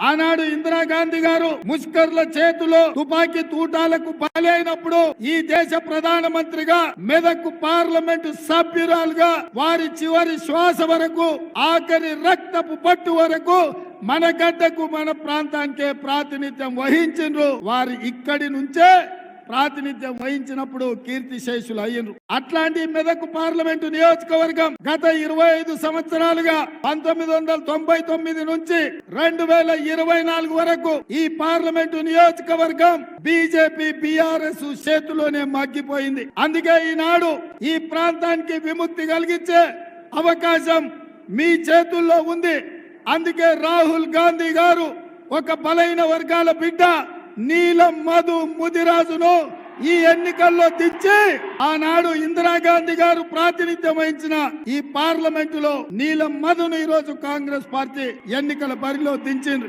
ఆనాడు ఇందిరాగాంధీ గారు ముష్కర్ల చేతిలో తుపాకీ తూటాలకు బలైనప్పుడు ఈ దేశ ప్రధానమంత్రిగా మెదక్ పార్లమెంటు సభ్యురాలుగా వారి చివరి శ్వాస వరకు ఆఖరి రక్తపు పట్టు వరకు మన గడ్డకు మన ప్రాంతానికే ప్రాతినిధ్యం వహించిండ్రు. వారు ఇక్కడి నుంచే ప్రాతినిధ్యం వహించినప్పుడు కీర్తిశేషులు అయ్యిండ్రు. అట్లాంటి మెదక్ పార్లమెంటు నియోజకవర్గం గత 25 సంవత్సరాలుగా 1999 నుంచి 2024 వరకు ఈ పార్లమెంటు నియోజకవర్గం బీజేపీ బీఆర్ఎస్ చేతిలోనే మగ్గిపోయింది. అందుకే ఈనాడు ఈ ప్రాంతానికి విముక్తి కలిగించే అవకాశం మీ చేతుల్లో ఉంది. అందుకే రాహుల్ గాంధీ గారు ఒక బలైన వర్గాల బిడ్డ నీలం మధు ముదిరాజును ఈ ఎన్నికల్లో దించి ఆనాడు ఇందిరాగాంధీ గారు ప్రాతినిధ్యం వహించిన ఈ పార్లమెంటులో నీలం మధును ఈరోజు కాంగ్రెస్ పార్టీ ఎన్నికల బరిలో దించింది.